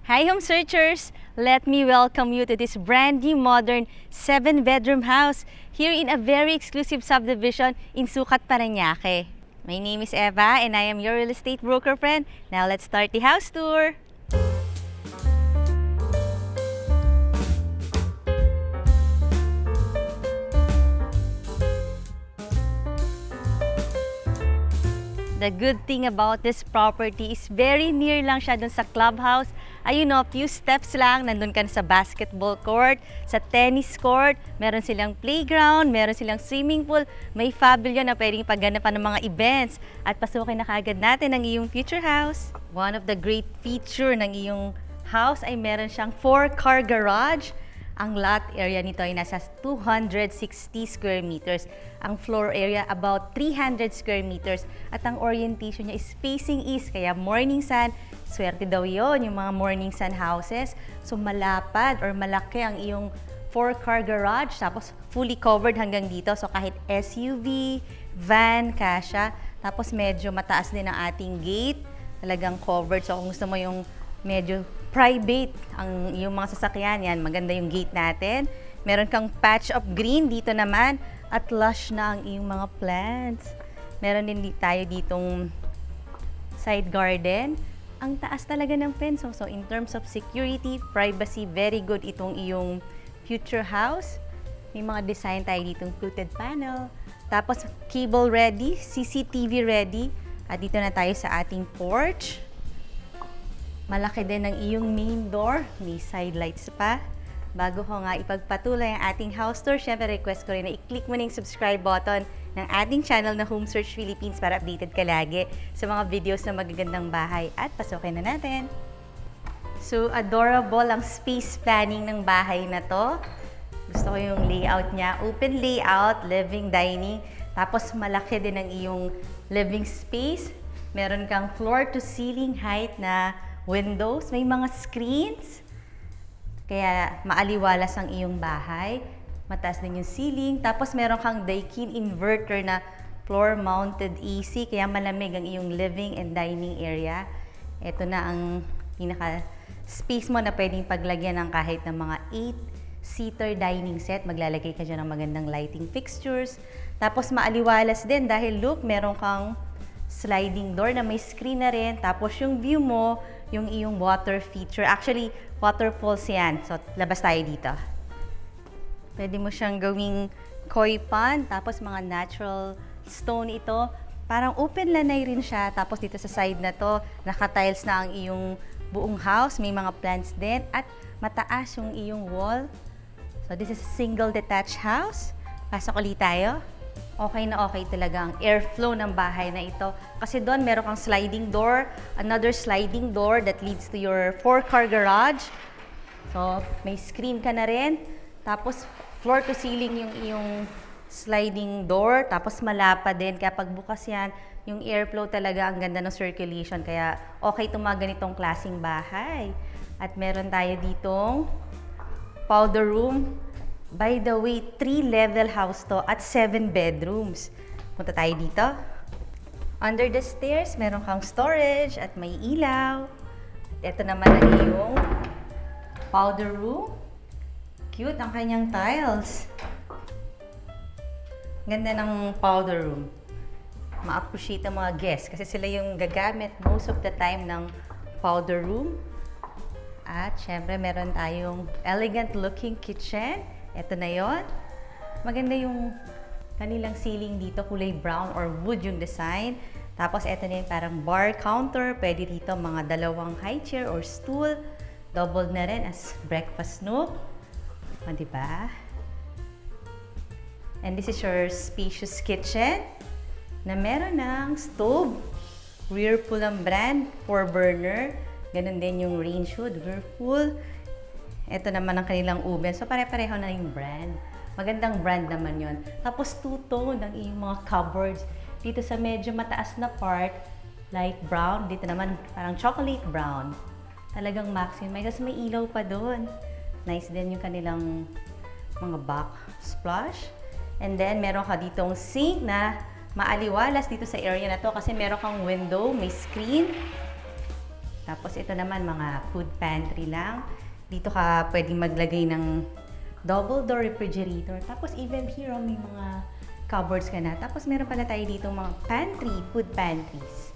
Hi home searchers! Let me welcome you to this brand new modern 7-bedroom house here in a very exclusive subdivision in Sucat, Parañaque. My name is Eva and I am your real estate broker friend. Now let's start the house tour! The good thing about this property is very near lang siya dun sa clubhouse. Ayun o, few steps lang, nandun ka na sa basketball court, sa tennis court, meron silang playground, meron silang swimming pool, may pavilion na pwedeng pagganapan ng mga events. At pasukin na kaagad natin ang iyong future house. One of the great feature ng iyong house ay meron siyang 4-car garage. Ang lot area nito ay nasa 260 square meters. Ang floor area about 300 square meters. At ang orientation niya is facing east, kaya morning sun. Swerte daw yon yung mga morning sun houses. So malapad or malaki ang iyong 4-car garage. Tapos fully covered hanggang dito. So kahit SUV, van, kasya. Tapos medyo mataas din ang ating gate. Talagang covered. So kung gusto mo yung medyo private ang yung mga sasakyan yan, maganda yung gate natin. Meron kang patch of green dito naman at lush na ang iyong mga plants. Meron din tayo ditong side garden. Ang taas talaga ng fence. So in terms of security, privacy, very good itong iyong future house. May mga design tayo ditong fluted panel. Tapos cable ready, CCTV ready. At dito na tayo sa ating porch. Malaki din ang iyong main door. May side lights pa. Bago ko nga ipagpatuloy ang ating house tour, syempre request ko rin na i-click mo na yung subscribe button ng ating channel na Home Search Philippines para updated ka lagi sa mga videos na magagandang bahay. At pasukin na natin. So, adorable ang space planning ng bahay na to. Gusto ko yung layout niya. Open layout, living, dining. Tapos malaki din ang iyong living space. Meron kang floor to ceiling height na windows, may mga screens, kaya maaliwalas ang iyong bahay. Mataas din yung ceiling. Tapos meron kang Daikin inverter na floor-mounted AC, kaya malamig ang iyong living and dining area. Ito na ang pinaka-space mo na pwedeng paglagyan ng kahit ng mga 8-seater dining set. Maglalagay ka dyan ng magandang lighting fixtures. Tapos maaliwalas din dahil look, meron kang sliding door na may screen na rin. Tapos yung view mo, yung iyong water feature. Actually, waterfalls yan. So, labas tayo dito. Pwede mo siyang gawing koi pond. Tapos mga natural stone ito. Parang open lanay rin siya. Tapos dito sa side na to, naka-tiles na ang iyong buong house. May mga plants din. At mataas yung iyong wall. So, this is a single detached house. Pasok ulit tayo. Okay na okay talaga ang airflow ng bahay na ito. Kasi doon meron kang sliding door, another sliding door that leads to your 4-car garage. So, may screen ka na rin. Tapos, floor to ceiling yung iyong sliding door. Tapos, malapa din. Kaya pagbukas yan, yung airflow talaga, ang ganda ng circulation. Kaya, okay itong mga ganitong klaseng bahay. At meron tayo ditong powder room. By the way, 3-level house to at 7 bedrooms. Punta tayo dito. Under the stairs, meron kang storage at may ilaw. At ito naman ang iyong powder room. Cute ang kanyang tiles. Ganda ng powder room. Ma-appreciate ang mga guests kasi sila yung gagamit most of the time ng powder room. At syempre, meron tayong elegant looking kitchen. Ito na yon. Maganda yung kanilang ceiling dito, kulay brown or wood yung design. Tapos ito na yung parang bar counter. Pwede dito mga dalawang high chair or stool. Double na rin as breakfast nook. O, diba? And this is your spacious kitchen na meron ng stove. Whirlpool ang brand, 4-burner. Ganun din yung range hood, Whirlpool. Ito naman ang kanilang oven. So, pare-pareho na yung brand. Magandang brand naman yon. Tapos, two-tone ang iyong mga cupboards. Dito sa medyo mataas na part, light brown. Dito naman, parang chocolate brown. Talagang maximum. Kasi may ilaw pa doon. Nice din yung kanilang mga backsplash. And then, meron ka ditong sink na maaliwalas dito sa area na to kasi meron kang window, may screen. Tapos ito naman mga food pantry lang. Dito ka pwedeng maglagay ng double door refrigerator. Tapos even here may mga cupboards ka na. Tapos meron pala tayo dito mga pantry, food pantries.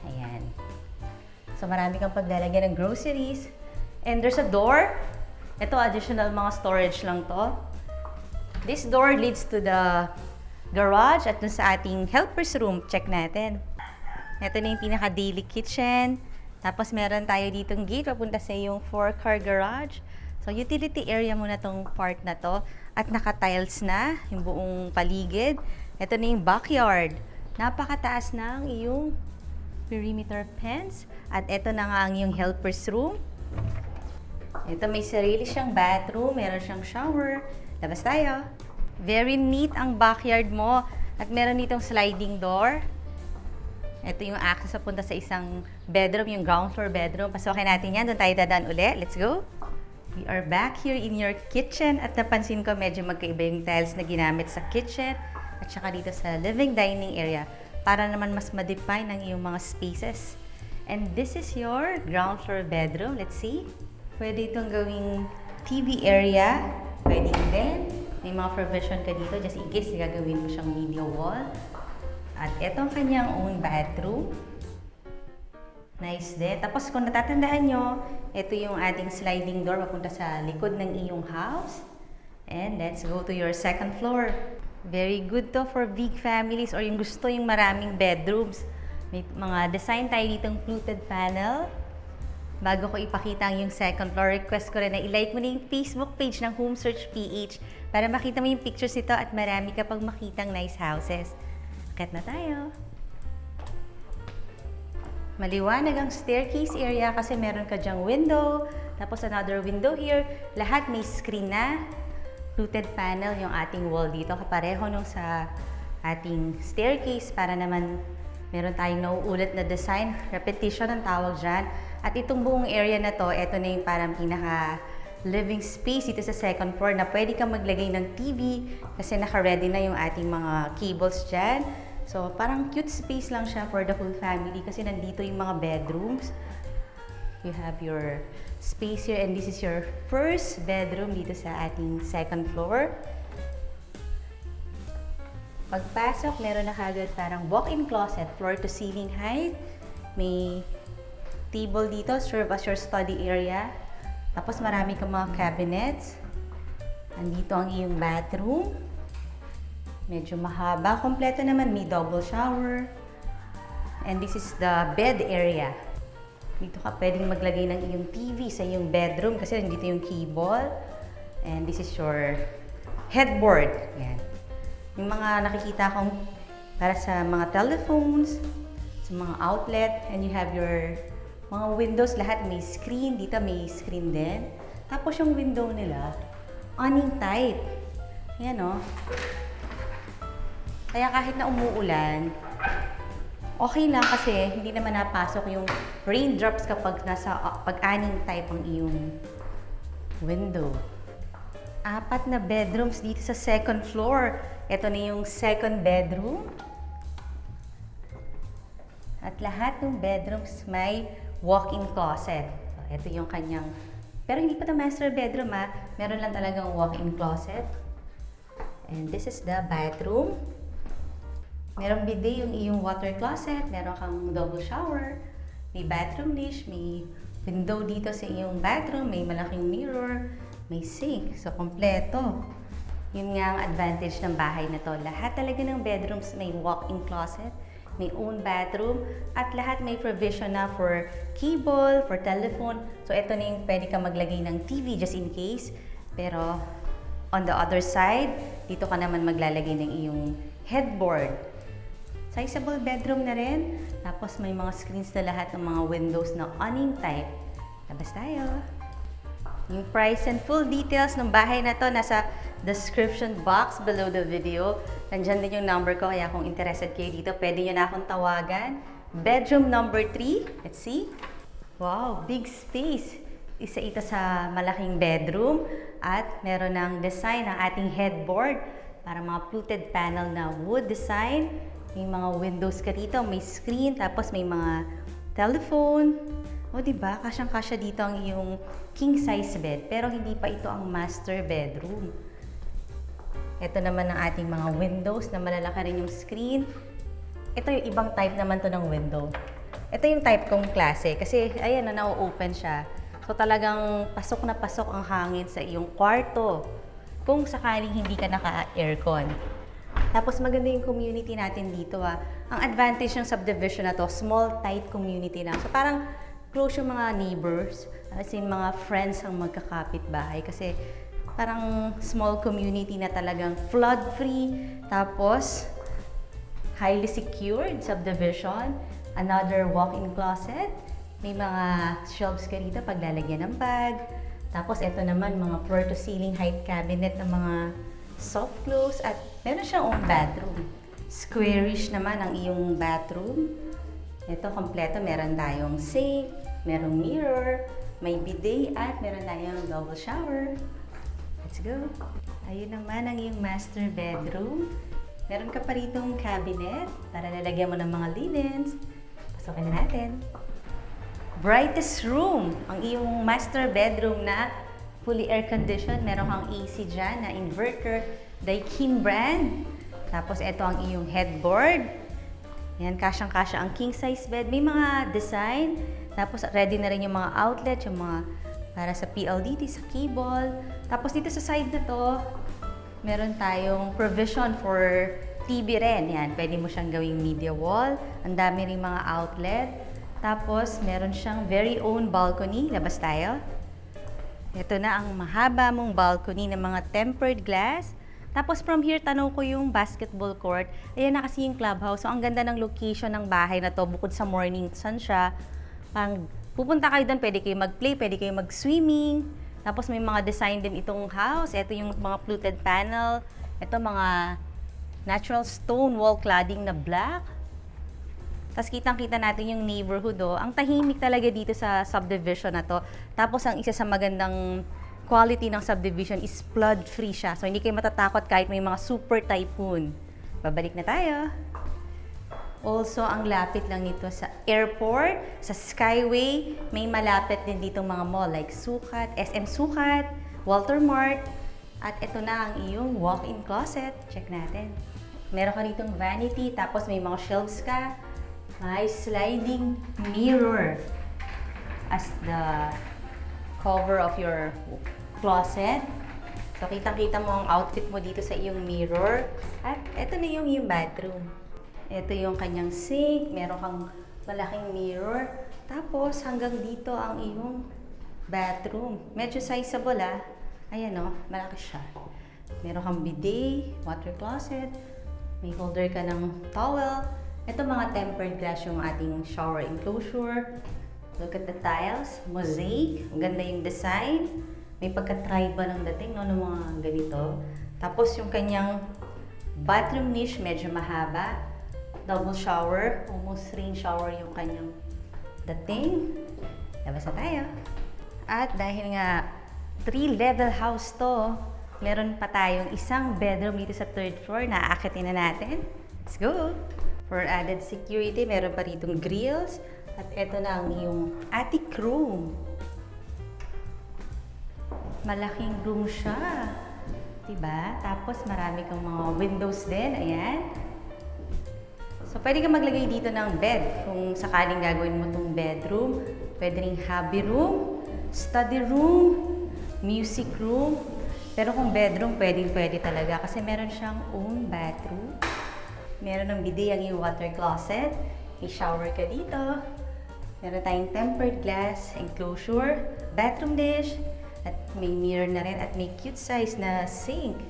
Ayan. So marami kang paglalagyan ng groceries. And there's a door. Ito additional mga storage lang to. This door leads to the garage at dun sa ating helper's room. Check natin. Ito na yung pinaka-daily kitchen. Tapos meron tayo ditong gate papunta sa yung 4-car garage. So utility area muna tong part na to. At naka-tiles na yung buong paligid. Ito na yung backyard. Napakataas ng iyong perimeter fence. At ito na nga ang iyong helper's room. Ito may sarili siyang bathroom. Meron siyang shower. Labas tayo. Very neat ang backyard mo. At meron ditong sliding door. Ito yung access papunta sa isang bedroom, yung ground floor bedroom. Pasokin natin yan. Doon tayo dadaan uli. Let's go. We are back here in your kitchen. At napansin ko medyo magkaiba yung tiles na ginamit sa kitchen. At saka dito sa living dining area. Para naman mas ma-define ang iyong mga spaces. And this is your ground floor bedroom. Let's see. Pwede itong gawing TV area. Pwede din. May mga provision ka dito. Just in case gagawin mo siyang video wall. At ito ang kanyang own bathroom. Nice din. Tapos kung natatandaan nyo, ito yung ating sliding door papunta sa likod ng iyong house. And let's go to your second floor. Very good to for big families or yung gusto yung maraming bedrooms. May mga design tayo ditong fluted panel. Bago ko ipakita ang yung second floor, request ko rin na i-like mo na yung Facebook page ng Home Search PH para makita mo yung pictures nito at marami ka pang makitang nice houses. Akit na tayo. Maliwanag ang staircase area kasi meron ka dyang window. Tapos another window here. Lahat may screen na. Fluted panel yung ating wall dito. Kapareho nung sa ating staircase para naman meron tayong nauulit na design. Repetition ang tawag dyan. At itong buong area na to, ito na yung parang pinaka living space dito sa second floor na pwede kang maglagay ng TV kasi naka-ready na yung ating mga cables dyan. So, parang cute space lang siya for the whole family kasi nandito yung mga bedrooms. You have your space here and this is your first bedroom dito sa ating second floor. Pagpasok, meron na kagad parang walk-in closet, floor to ceiling height. May table dito, serve as your study area. Tapos marami kang mga cabinets. Andito ang iyong bathroom. Medyo mahaba. Kompleto naman. May double shower. And this is the bed area. Dito ka pwedeng maglagay ng iyong TV sa iyong bedroom kasi nandito yung cable. And this is your headboard. Yan. Yung mga nakikita kong para sa mga telephones, sa mga outlet. And you have your mga windows. Lahat may screen. Dito may screen din. Tapos yung window nila, awning type. Yan o. Kaya kahit na umuulan, okay lang kasi hindi naman napasok yung raindrops kapag nasa pag-aning type ang iyong window. 4 na bedrooms dito sa second floor. Ito na yung second bedroom. At lahat ng bedrooms may walk-in closet. Ito yung kanyang, pero hindi pa ito master bedroom ha. Meron lang talagang walk-in closet. And this is the bathroom. Merong bidet yung iyong water closet, meron kang double shower, may bathroom dish, may window dito sa iyong bathroom, may malaking mirror, may sink. So, kompleto. Yun nga ang advantage ng bahay na to. Lahat talaga ng bedrooms may walk-in closet, may own bathroom, at lahat may provision na for cable, for telephone. So, ito na yung pwede ka maglagay ng TV just in case. Pero, on the other side, dito ka naman maglalagay ng iyong headboard. Sizable bedroom na rin. Tapos may mga screens na lahat ng mga windows na awning type. Labas tayo. Yung price and full details ng bahay na to nasa description box below the video. Nandyan din yung number ko kaya kung interested kayo dito, pwede nyo na akong tawagan. Bedroom number 3. Let's see. Wow, big space. Isa ito sa malaking bedroom at meron ng design ng ating headboard para mga fluted panel na wood design. May mga windows ka dito, may screen, tapos may mga telephone. O, diba? Kasyang-kasya dito ang iyong king-size bed. Pero hindi pa ito ang master bedroom. Ito naman ang ating mga windows na malalaki rin yung screen. Ito yung ibang type naman to ng window. Ito yung type kong klase kasi ayan na na-open siya. So talagang pasok na pasok ang hangin sa iyong kwarto kung sakaling hindi ka naka-aircon. Tapos maganda yung community natin dito ah. Ang advantage ng subdivision na to, small tight community lang. So parang close yung mga neighbors, as in mga friends ang magkakapit-bahay kasi parang small community na talagang flood-free. Tapos highly secured subdivision. Another walk-in closet. May mga shelves ka dito paglalagyan ng bag. Tapos ito naman mga floor-to-ceiling height cabinet ng mga soft clothes. At meron siyang own bathroom. Squarish naman ang iyong bathroom. Ito kompleto. Meron tayong sink, merong mirror, may bidet at meron tayong double shower. Let's go! Ayun naman ang iyong master bedroom. Meron ka pa ritong cabinet para lalagyan mo ng mga linens. Pasokin na natin. Brightest room, ang iyong master bedroom na fully air-conditioned. Meron kang AC dyan na inverter, Daikin brand. Tapos ito ang iyong headboard. Yan, kasyang-kasya ang king-size bed. May mga design. Tapos ready na rin yung mga outlet, yung mga para sa PLDT, sa cable. Tapos dito sa side na to, meron tayong provision for TV rin. Yan, pwede mo siyang gawing media wall. Ang dami ring mga outlet. Tapos, meron siyang very own balcony. Labas tayo. Ito na ang mahaba mong balcony ng mga tempered glass. Tapos, from here, tanong ko yung basketball court. Ayan na kasi yung clubhouse. So, ang ganda ng location ng bahay na to. Bukod sa morning sun siya. Pang pupunta kayo doon, pwede kayo mag-play, pwede kayo mag-swimming. Tapos, may mga design din itong house. Ito yung mga fluted panel. Ito mga natural stone wall cladding na black. Tapos kitang-kita natin yung neighborhood, oh. Ang tahimik talaga dito sa subdivision na to. Tapos ang isa sa magandang quality ng subdivision is flood-free siya. So hindi kayo matatakot kahit may mga super typhoon. Babalik na tayo. Also, ang lapit lang nito sa airport, sa Skyway. May malapit din dito mga mall like Sukat, SM Sukat, Walter Mart. At ito na ang iyong walk-in closet. Check natin. Meron ka ditong vanity, tapos may mga shelves ka. May sliding mirror as the cover of your closet. So, kitang-kita mo ang outfit mo dito sa iyong mirror. At ito na yung bathroom. Ito yung kanyang sink. Meron kang malaking mirror. Tapos, hanggang dito ang iyong bathroom. Medyo sizable ah. Ayan o, malaki siya. Meron kang bidet, water closet. May holder ka ng towel. Ito mga tempered glass yung ating shower enclosure. Look at the tiles, mosaic. Ang ganda yung design. May pagka-tribal ang dating, no, ng mga ganito. Tapos yung kanyang bathroom niche, medyo mahaba. Double shower, almost rain shower yung kanyang dating. Labas na tayo. At dahil nga 3-level house to, meron pa tayong isang bedroom dito sa 3rd floor na aakitin na natin. Let's go! For added security, meron pa ritong grills. At ito na ang iyong attic room. Malaking room siya. Diba? Tapos marami kang mga windows din. Ayan. So, pwede ka maglagay dito ng bed. Kung sakaling gagawin mo itong bedroom. Pwede rin hobby room, study room, music room. Pero kung bedroom, pwede talaga. Kasi meron siyang own bathroom. Meron ng bidet ang iyong water closet. May shower ka dito. Meron tayong tempered glass, enclosure, bathroom dish, at may mirror na rin at may cute size na sink.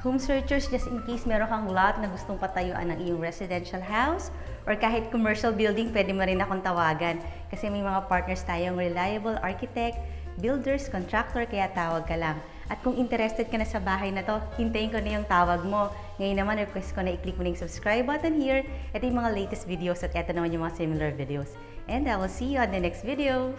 Home searchers, just in case meron kang lot na gustong patayuan ng iyong residential house or kahit commercial building, pwede mo rin akong tawagan. Kasi may mga partners tayong reliable architect, builders, contractor, kaya tawag ka lang. At kung interested ka na sa bahay na to, hintayin ko na yung tawag mo. Ngayon naman, request ko na i-click mo na yung subscribe button here. Ito yung mga latest videos at ito naman yung mga similar videos. And I will see you on the next video.